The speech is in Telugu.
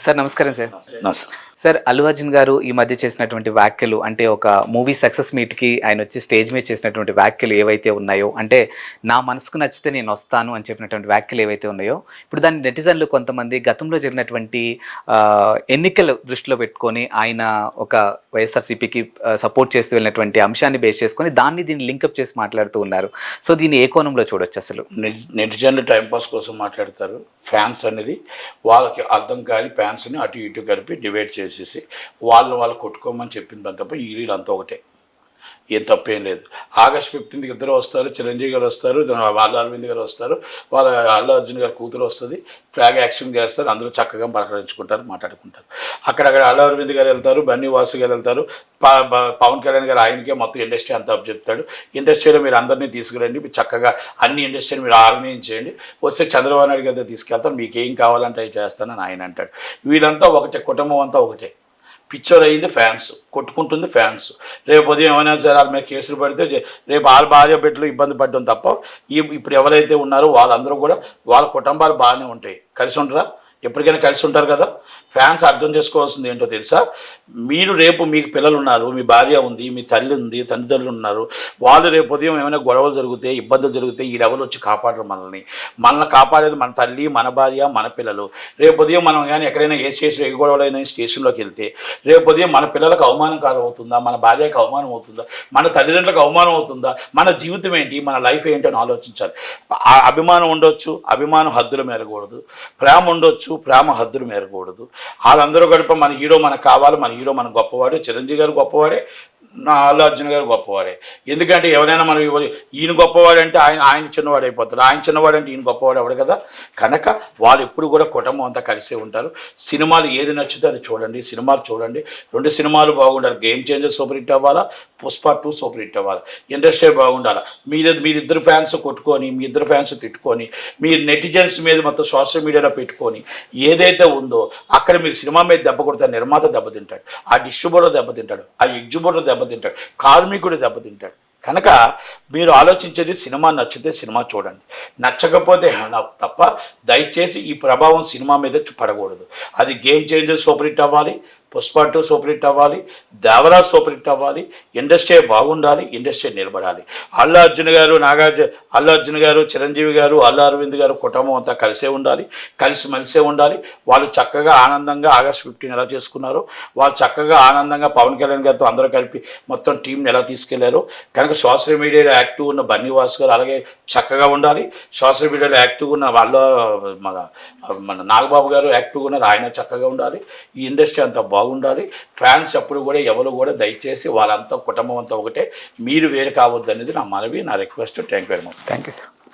సార్ నమస్కారం సార్. నమస్కారం. సార్ అల్లు అర్జున్ గారు ఈ మధ్య చేసినటువంటి వ్యాఖ్యలు అంటే ఒక మూవీ సక్సెస్ మీట్కి ఆయన వచ్చి స్టేజ్ మీద చేసినటువంటి వ్యాఖ్యలు ఏవైతే ఉన్నాయో అంటే నా మనసుకు నచ్చితే నేను వస్తాను అని చెప్పినటువంటి వ్యాఖ్యలు ఏవైతే ఉన్నాయో ఇప్పుడు దాన్ని నెటిజన్లు కొంతమంది గతంలో జరిగినటువంటి ఎన్నికలు దృష్టిలో పెట్టుకొని ఆయన ఒక వైఎస్ఆర్సీపీకి సపోర్ట్ చేస్తూ వెళ్ళినటువంటి అంశాన్ని బేస్ చేసుకొని దీన్ని లింకప్ చేసి మాట్లాడుతూ ఉన్నారు. సో దీన్ని ఏ కోణంలో చూడొచ్చు? అసలు నెటిజన్లు టైంపాస్ కోసం మాట్లాడతారు. ఫ్యాన్స్ అనేది వాళ్ళకి అర్థం కాని ఫ్యాన్స్ని అటు ఇటు కలిపి డివైడ్ చేసేసి వాళ్ళు కొట్టుకోమని చెప్పింది తప్ప ఈ వీళ్ళు అంతా ఒకటే, ఏం తప్పేం లేదు. ఆగస్ట్ 15కి ఇద్దరు వస్తారు, చిరంజీవి గారు వస్తారు, వాళ్ళ అరవింద్ గారు వస్తారు, వాళ్ళ అల్లు అర్జున్ గారు కూతురు వస్తుంది, ఫ్లాగ్ యాక్షన్ చేస్తారు, అందరూ చక్కగా పలకరించుకుంటారు, మాట్లాడుకుంటారు. అక్కడక్కడ అల్లు అరవింద్ గారు వెళ్తారు, బన్నీ వాసు గారు వెళ్తారు, పవన్ కళ్యాణ్ గారు ఆయనకే మొత్తం ఇండస్ట్రీ అంతా చెప్తాడు. ఇండస్ట్రీలో మీరు అందరినీ తీసుకురండి, మీరు చక్కగా అన్ని ఇండస్ట్రీని మీరు ఆర్గనైజ్ చేయండి, వస్తే చంద్రబాబు నాయుడు గారితో తీసుకెళ్తాను, మీకు ఏం కావాలంటే అవి చేస్తానని ఆయన అంటాడు. వీళ్ళంతా ఒకటే, కుటుంబం అంతా ఒకటే. పిక్చర్ అయింది ఫ్యాన్స్, కొట్టుకుంటుంది ఫ్యాన్స్. రేపు ఉదయం ఏమైనా సరే వాళ్ళ మీద కేసులు పడితే రేపు వాళ్ళ భార్య బిడ్డలు ఇబ్బంది పడడం తప్ప ఇప్పుడు ఎవరైతే ఉన్నారో వాళ్ళందరూ కూడా వాళ్ళ కుటుంబాలు బాగానే ఉంటాయి. కలిసి ఉంటారా? ఎప్పటికైనా కలిసి ఉంటారు కదా. ఫ్యాన్స్ అర్థం చేసుకోవాల్సింది ఏంటో తెలుసా? మీరు రేపు మీకు పిల్లలు ఉన్నారు, మీ భార్య ఉంది, మీ తల్లి ఉంది, తల్లిదండ్రులు ఉన్నారు, వాళ్ళు రేపు ఉదయం ఏమైనా గొడవలు జరిగితే ఇబ్బందులు జరిగితే ఈడెవరు వచ్చి కాపాడరు మనల్ని కాపాడేది మన తల్లి, మన భార్య, మన పిల్లలు. రేపు ఉదయం మనం కానీ ఎక్కడైనా ఏ స్టేషన్ ఏ గొడవలైనా స్టేషన్లోకి వెళ్తే రేపు ఉదయం మన పిల్లలకు అవమానకారం అవుతుందా, మన భార్యకు అవమానం అవుతుందా, మన తల్లిదండ్రులకు అవమానం అవుతుందా, మన జీవితం ఏంటి, మన లైఫ్ ఏంటి అని ఆలోచించాలి. అభిమానం ఉండొచ్చు, అభిమానం హద్దులు మేరకూడదు. ప్రేమ ఉండొచ్చు, ప్రేమ హద్దులు మేరకూడదు. వాళ్ళందరూ గడిప మన హీరో మనకు కావాలి, మన హీరో మన గొప్పవాడు, చిరంజీవి గారు గొప్పవాడే, నా అల్లు అర్జున్ గారు గొప్పవాడే. ఎందుకంటే ఎవరైనా మనం ఈయన గొప్పవాడంటే ఆయన చిన్నవాడు అయిపోతాడు, ఆయన చిన్నవాడంటే ఈయన గొప్పవాడు అవడు కదా. కనుక వాళ్ళు ఎప్పుడు కూడా కుటుంబం అంతా కలిసే ఉంటారు. సినిమాలు ఏది నచ్చితే అది చూడండి, సినిమాలు చూడండి. 2 సినిమాలు బాగుండాలి. గేమ్ చేంజర్ సూపర్ హిట్ అవ్వాలా, పుష్ప 2 సూపర్ హిట్ అవ్వాలి, ఇండస్ట్రీ బాగుండాలి. మీరిద్దరు ఫ్యాన్స్ కొట్టుకొని, మీ ఇద్దరు ఫ్యాన్స్ తిట్టుకొని, మీరు నెటిజన్స్ మీద మొత్తం సోషల్ మీడియాలో పెట్టుకొని ఏదైతే ఉందో అక్కడ మీరు సినిమా మీద దెబ్బ కొడతారు. నిర్మాత దెబ్బతింటాడు, ఆ డిస్ట్రిబ్యూటర్ దెబ్బతింటాడు, ఆ ఎగ్జిబ్యూటర్ దెబ్బతింటాడు, కార్మికుడు దెబ్బతింటాడు. కనుక మీరు ఆలోచించేది సినిమా నచ్చితే సినిమా చూడండి, నచ్చకపోతే తప్ప దయచేసి ఈ ప్రభావం సినిమా మీద పడకూడదు. అది గేమ్ చేంజర్ సూపర్ హిట్ అవ్వాలి, పుష్ప 2 సూపర్ హిట్ అవ్వాలి, దేవరాజ్ సూపర్ హిట్ అవ్వాలి, ఇండస్ట్రీ బాగుండాలి, ఇండస్ట్రీ నిలబడాలి. అల్లు అర్జున్ గారు, చిరంజీవి గారు, అల్లు అరవింద్ గారు కుటుంబం అంతా కలిసే ఉండాలి, కలిసిమెలిసే ఉండాలి. వాళ్ళు చక్కగా ఆనందంగా ఆగస్ట్ 15 ఎలా చేసుకున్నారు, వాళ్ళు చక్కగా ఆనందంగా పవన్ కళ్యాణ్ గారితో అందరూ కలిపి మొత్తం టీంని ఎలా తీసుకెళ్లారు. కనుక సోషల్ మీడియాలో యాక్టివ్ ఉన్న బన్నీ వాసు గారు అలాగే చక్కగా ఉండాలి. సోషల్ మీడియాలో యాక్టివ్గా ఉన్న మన నాగబాబు గారు యాక్టివ్గా ఉన్నారు, ఆయన చక్కగా ఉండాలి. ఈ ఇండస్ట్రీ అంతా బాగుండాలి. ఫ్యాన్స్ ఎప్పుడు కూడా ఎవరు కూడా దయచేసి వాళ్ళంతా కుటుంబం అంతా ఒకటే, మీరు వేరు కావద్దు అనేది నా మనవి, నా request. Thank you very much. Thank you sir.